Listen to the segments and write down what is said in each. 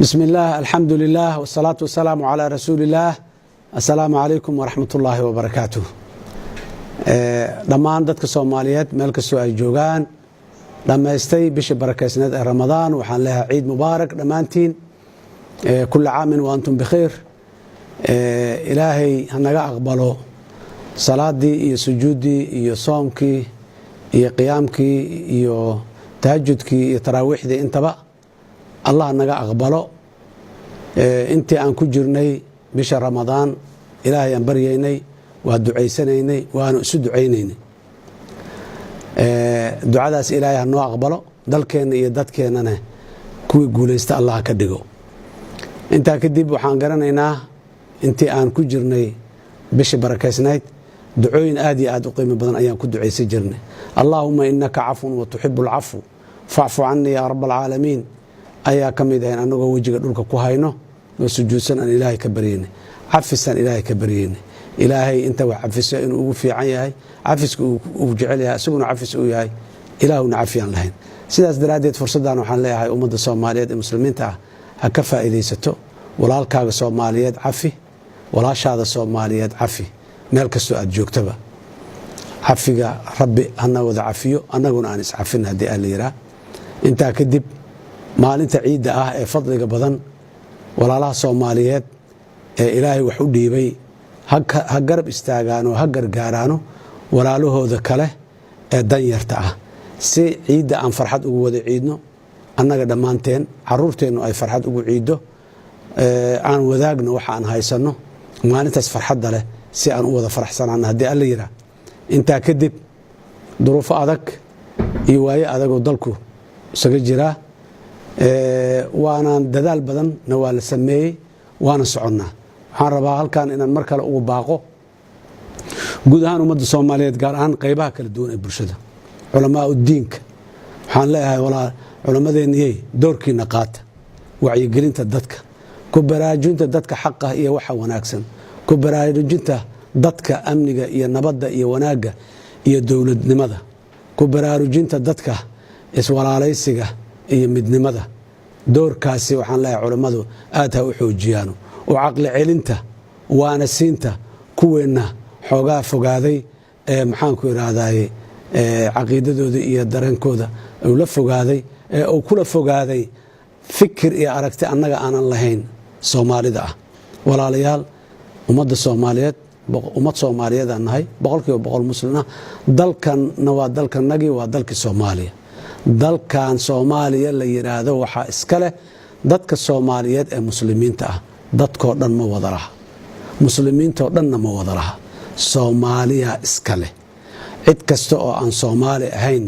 بسم الله الحمد لله والصلاة والسلام على رسول الله السلام عليكم ورحمة الله وبركاته dhammaan dadka Soomaaliyeed meel kastoo ay joogaan dhamaystay bishii barakeysanad ee Ramadaan waxaan leeyahay ciid mubaarak dhamaantiin kullu aamin wa antum bikhair ilaahay hanaga aqbalo salaadii iyo sujuudii iyo soomkii iyo qiyaamkii iyo tahajjudkii iyo taraawiixdii intaba Allah naga aqbalo intii aan ku jirnay bisha Ramadaan ilaahay aan baryaynay waa duceysanaynay waana isu duceynaynay ducadaas ilaahay ha noo aqbalo dalkeena iyo dadkeenana kuwii guuleysta Allah ka dhigo intaa kadib waxaan garanaynaa intii aan ku jirnay bisha barakeysnayd ducooyin aad iyo aad u qiimo badan ayaan ku duceysan jirnay Allahumma innaka afun wa tuhibbul afwa fa'fu anni ya rabbal alamin ayaa kamid ah anagoo wajiga dhulka ku hayno oo sujuudsan aan ilaahay ka baryeynay cafisan ilaahay ka baryeynay ilaahay inta wax cafisa inuu ugu fiican yahay cafisku uu jecel yahay asaguna cafis uu yahay ilaahuna cafiyan lahayn sidaas daraadeed fursadan waxaan leeyahay ummadda Soomaaliyeed ee muslimiinta ah ha ka faa'iideysato walaalkaaga Soomaaliyeed cafi walaashaada Soomaaliyeed cafi meel kastoo aad joogtaba cafiga rabbi hana wada cafiyo anaguna aan iscafin hadii aan leeyahay inta kadib maalinta ciida ah ee fadliga badan walaalaha Soomaaliyeed ee ilaahay wax u dhiibay ha garab istaagaan oo ha gargaaraano walaalahooda kale ee danyarta ah si ciida aan farxad ugu wada ciidno annaga dhamaanteen caruurteenu ay farxad ugu ciido aan wadaagno waxa aan haysano maalintaas farxadda leh si aan u wada faraxsanaano hadii alla yiraahdo inta kadib duruufo adag iyo waaye adag oo dalku isaga jira waana dadaal badan waa la sameeyay waana soconnaa waxaan rabaa halkan inaan mar kale ugu baaqo guud ahaan ummadda Soomaaliyeed gaar ahaan qaybaha kala duwan ee bulshada culamaa u diinka waxaan leeyahay walaa culamadeennii doorkiina qaata wacyigelinta dadka ku baraarujinta dadka xaqa iyo waxa wanaagsan ku baraarujinta dadka amniga iyo nabadda iyo wanaaga iyo dawladnimada ku baraarujinta dadka iswalaalaysiga iyo midnimada doorkaasi waxaan leeyahay culimadu aad ha u xoojiyaan oo aqli celinta waana siinta kuweena xoogaa fogaaday ee maxaan ku iraahday aqeedadooda iyo dareenkooda oo la fogaaday ee oo kula fogaaday fikir iyo aragti annaga aanan lahayn Soomaalida ah walaalayaal ummadda Soomaaliyeed ummad Soomaaliyeed aan nahay boqolkiiba boqol muslimiina dalkan waa dalkanagi waa dalkii Soomaaliya dalkan Soomaaliya la yiraahdo waxa iska leh dadka Soomaaliyeed ee muslimiinta ah dadkoo dhan ma wada laha muslimiinta dhanna ma wada laha Soomaaliya iska leh cid kasta oo aan Soomaali ahayn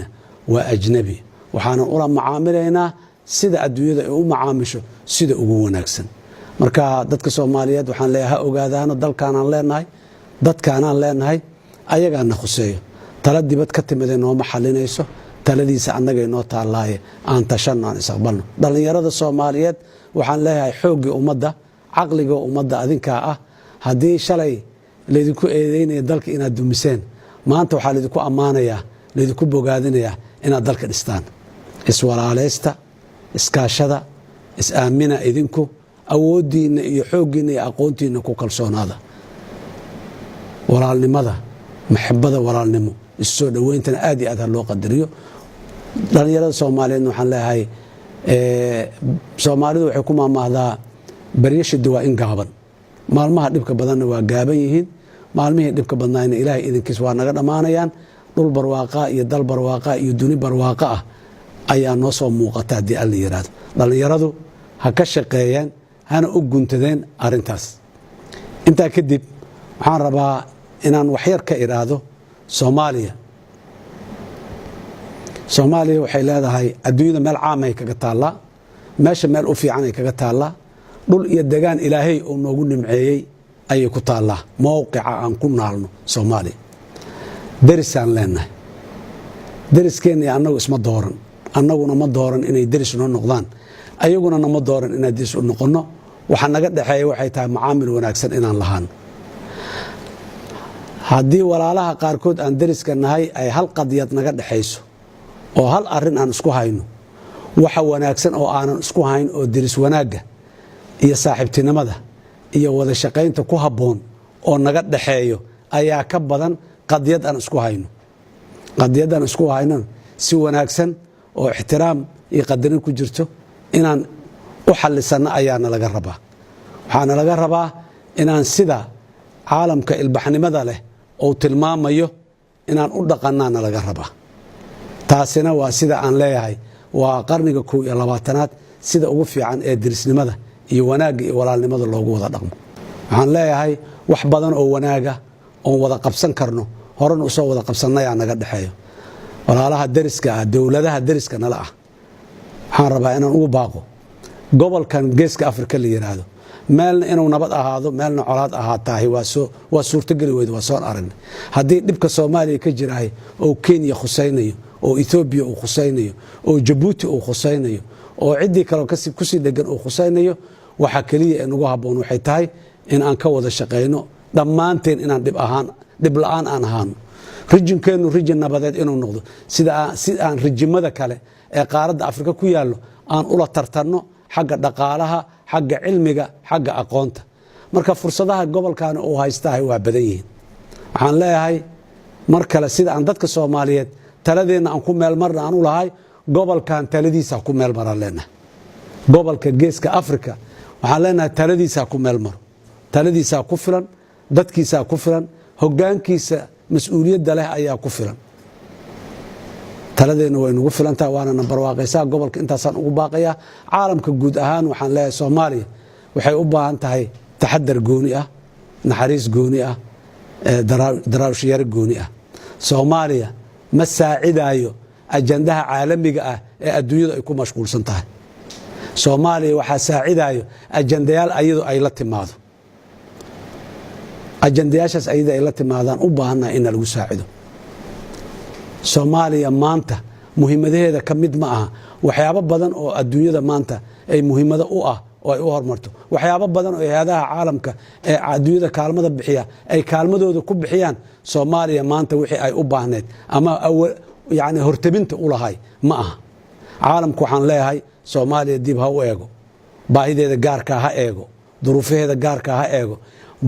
waa ajnabi waxaan ula macaamilaynaa sida adduunyada ay u macaamisho sida ugu wanaagsan marka dadka Soomaaliyeed waxaan leeyahay ogaadaano dalkaanaan leenahay dadkaanaan leenahay ayagaana khuseeyo tala dibad ka timideen oo maxallinayso taladiisa annaga inoo taalaaye aan tashanno aan isaqbalno dhalinyarada Soomaaliyeed waxaan leeyahay xoogii ummadda aqliga ummadda adinka ah hadii shalay leedinku eedeynay dalka inaad dumiseen maanta waxa leedinku amaanaya leedinku bogaadinaya inaad dalka dhistaan iswalaaleysta iskaashada is-aamina idinku awoodiina iyo xoogiina iyo aqoontiina ku kalsoonaada walaalnimada maxabada walaalnimo isoo dhaweentana aad iyo aad loo qadariyo dhalinyarada Soomaaliyeed waxaan leeyahay Soomaalidu waxay ku maamaahdaa bariyashadu waa in gaaban maalmaha dhibka badanna waa gaaban yihiin maalmihii dhibka badnaayna ilaahay idinkiis waa naga dhamaanayaan dhul barwaaqa iyo dal barwaaqa iyo duni barwaaqa ah ayaa noo soo muuqata hadii alla yiraahdo dhalinyaradu ha ka shaqeeyaan hana u guntadeen arintaas intaa kadib waxaan rabaa inaan wax yar ka iraado Soomaaliya waxay leedahay adduunyada meel caam ah kaga taala meesha meel u fiican ay kaga taala dhul iyo deegaan ilaahay oo noogu nimceeyay ayay ku taala mowqica aan ku naalno Soomaaliya derisaan leenahay deriskeena annagu isma dooran annaguna ma dooran inay deris noo noqdaan ayaguna ma dooran inay deris u noqono waxa naga dhaxeeyay waxay tahay macaamil wanaagsan inaan lahaan haddii walaalaha qaarkood aan deriska nahay ay hal qadiyad naga dhaxayso oo hal arin aan isku hayno waxa wanaagsan oo aanan isku hayn oo deris wanaaga iyo saaxiibtinimada iyo wada shaqaynta ku habboon oo naga dhaxeeyo ayaa ka badan qadiyad aan isku hayno. qadiyad aan isku hayno si wanaagsan oo ixtiraam iyo qadarin ku jirto inaan u xallisanno ayaana laga rabaa. waxaana laga rabaa inaan sida caalamka ilbaxnimada leh oo tilmaamayo inaan u dhaqannaana laga rabaa. taasina waa sida aan leeyahay waa qarniga 21aad sida ugu fiican ee dirisnimada iyo wanaagga iyo walaalnimada loogu wada dhaqmo. waxaan leeyahay wax badan oo wanaaga oon wada qabsan karno horan u soo wada qabsannayaa naga dhexeeyo. walaalaha deriska ah, dowladaha deriska nala ah, waxaan rabaa inaan ugu baaqo gobolkan geeska Afrika la yiraahdo meelna inuu nabad ahaado meelna colaad ahaataahi waa suurtageli weyd waa soo aragnay. haddii dhibka Soomaaliya ka jiraay oo Kenya khusaynayo oo Ethiopia uu khusaynayo oo Djibouti uu khusaynayo oo ciddii kale ku sii dhegan uu khusaynayo waxa kaliya ee nagu habboon waxay tahay in aan ka wada shaqeyno dhammaanteen inaan dhib la'aan aan ahaano. rijinkeenu rijin nabadeed inuu noqdo si aan rijimada kale ee qaaradda Afrika ku yaallo aan ula tartanno xagga dhaqaalaha, xagga cilmiga, xagga aqoonta. marka fursadaha gobolkan uu haystahay waa badan yihiin. waxaan leeyahay mar kale sida aan dadka Soomaaliyeed taladeena aan ku meel marna aan u lahay gobolkan taladiisa ku meel maran leenahay. gobolka geeska Afrika waxaan leenahay taladiisa ku meel maro, taladiisa ku filan, dadkiisa ku filan, hoggaankiisa mas'uuliyadda leh ayaa ku filan. taladeena way nagu filantaa waana nambar waaqaysaa gobolka intaasaan ugu baaqayaa. caalamka guud ahaan waxaan leeyahay Soomaaliya waxay u baahan tahay taxadar gooni ah, naxariis gooni ah, daraawshiyar gooni ah. Soomaaliya ma saacidayo ajandaha caalamiga ah ee adduunyadu ay ku mashquulsan tahay. Soomaaliya waxaa saacidayo ajandayaal ayadu ay la timaado. ajandayaashaas ayada ay la timaadaan u baahanaa in lagu saacido. Soomaaliya maanta muhiimadaheeda ka mid ma aha waxyaabo badan oo adduunyada maanta ay muhiimada u ah oo ay u hormarto. waxyaabo badan oo hay'adaha caalamka ee adduunyada kaalmada bixiya ay kaalmadooda ku bixiyaan. Soomaaliya maanta wixii ay u baahneed ama yani hortabinta u lahay ma aha. caalamku waxaan leeyahay Soomaaliya dib ha u eego, baahideeda gaarka ha eego, duruufaheeda gaarka ha eego,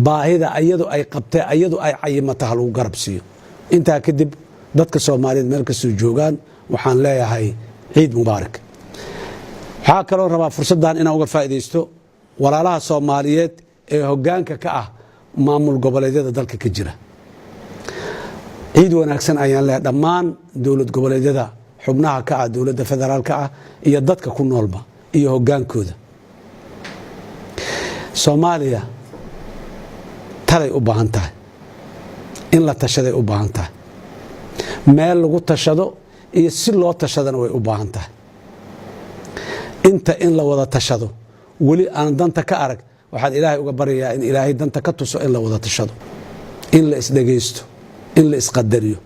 baahida ayadu ay qabtay ayadu ay cayimata ha lagu garab siiyo. intaa kadib dadka Soomaaliyeed meel kastoo joogaan waxaan leeyahay ciid mubaarak. waxaa kaloo rabaa fursaddan inaan uga faa'iidaysto walaalaha Soomaaliyeed ee hoggaanka ka ah maamul goboleedyada dalka ka jira. ciid wanaagsan ayaan leeyahay dhammaan dowlad goboleedyada xubnaha ka ah dowladda federaalka ah iyo dadka ku noolba iyo hoggaankooda. Soomaaliya talay u baahan tahay, in la tashaday u baahan tahay, meel lagu tashado iyo si loo tashadana way u baahan tahay. inta in la wada tashado weli aan danta ka arag waxaan ilaahay uga baryayaa in ilaahay danta ka tuso in la wada tashado, in la isdhegaysto, in la isqadariyo.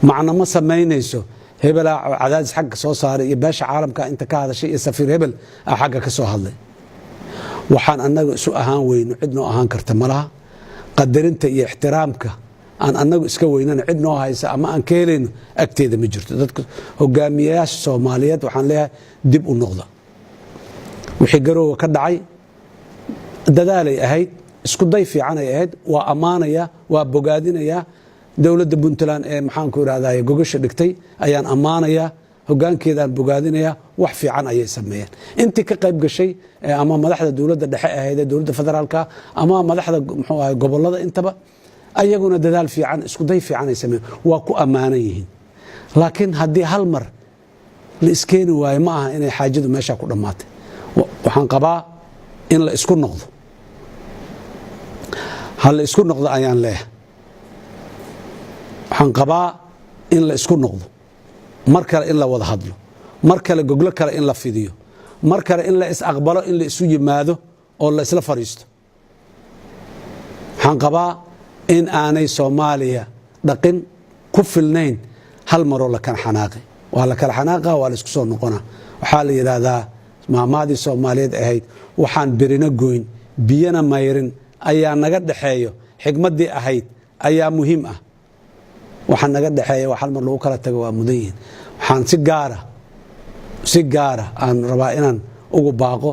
macna ma samaynayso hebelaa cadaadis xagga soo saaray iyo beesha caalamka inta ka hadashay iyo safiir hebel ah xagga ka soo hadlay. waxaan annaga isu ahaan weyno cid noo ahaan karta malaha. qadarinta iyo ixtiraamka aan annagu iska weynana cid noo haysa ama aan ka helayno agteeda ma jirto. dadka hogaamiyayaasha Soomaaliyeed waxaan leeyahay dib u noqda. wixii garowga ka dhacay dadaalay ahayd, isku day fiican ay ahayd, waa ammaanaya, waa bogaadinaya. dowladda Puntland ee maxaanku irahdaye gogasha dhigtay ayaan ammaanaya, hoggaankeedaan bogaadinaya. wax fiican ayay sameeyeen. intii ka qayb gashay ama madaxda dowladda dhexe ahayd ee dowladda federaalka ama madaxda muxuu ahay gobolada intaba ayaguna dadaal fiican, isku day fiican ay sameeyeen, waa ku ammaanan yihiin. laakiin haddii hal mar la iskeeni waayo ma aha inay xaajadu meesha ku dhammaatay. waxaan qabaa in la isku noqdo, hal la isku noqdo ayaan leeyahay. waxaan qabaa in la isku noqdo, mar kale in la wada hadlo, mar kale goglo kale in la fidiyo, mar kale in la is aqbalo, in la isu yimaado oo la isla fariisto. waxaan qabaa in aanay Soomaaliya dhaqin ku filnayn hal maroo la kala xanaaqay. waa la kala xanaaqa, waa la isku soo noqona. waxaa la yiraahdaa maamaadii Soomaaliyeed ahayd waxaan birina goyn biyana mayrin ayaa naga dhaxeeyo. xigmadii ahayd ayaa muhiim ah. waxaan naga dhaxeeyo wax hal mar lagu kala tago waa mudan yihiin. waxaan si gaara aan rabaa inaan ugu baaqo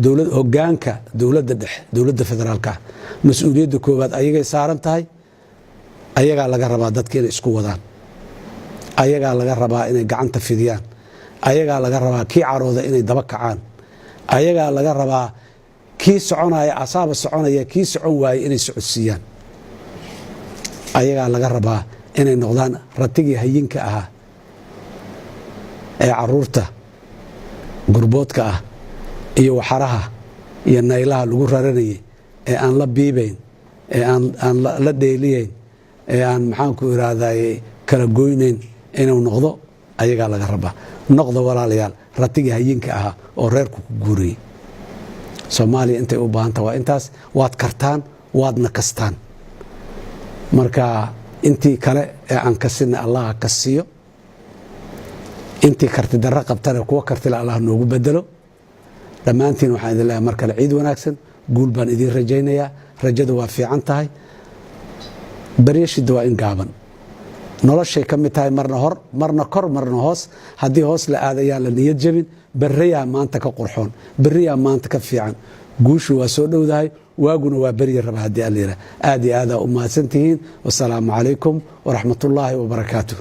dowlad hogaanka dowladda dhexe dowladda federaalka mas'uuliyadda koowaad ayagay saaran tahay ayagaa laga rabaa dadka inay isku wadaan ayagaa laga rabaa inay gacanta fidiyaan ayagaa laga rabaa kii carooda inay daba kacaan ayagaa laga rabaa kii soconaya asaaba soconaya kii socon waayey inay socodsiiyaan ayagaa laga rabaa inay noqdaan ratigii hayinka ahaa ee caruurta gurboodka ah iyo waxaraha iyo naylaha lagu raranayay ee aan la biibayn ee aan la dheeliyayn ee aan maxaanku irahday kala goynayn inuu noqdo ayagaa laga rabaa noqda walaalayaal ratigii hayinka ahaa oo reerku ku guurayay soomaaliya intay u baahanta waa intaas waad kartaan waadna kastaan marka intii kale ee aan kasinna allaha ka siiyo intii karti darro qabtana kuwa kartila allah noogu bedelo dhammaantiin waxaan idin leeyahay mar kale ciid wanaagsan guul baan idiin rajaynayaa rajada waa fiican tahay baryashidda waa in gaaban noloshay ka mid tahay marna hor marna kor marna hoos haddii hoos la aadayaan la niyad jabin berriyaa maanta ka qurxoon berriyaa maanta ka fiican guushu waa soo dhowdahay waaguna waa berya raba haddii allayidhaah aad iyo aadaa u mahadsantihiin wasalaamu calaykum waraxmatullaahi wabarakaatuh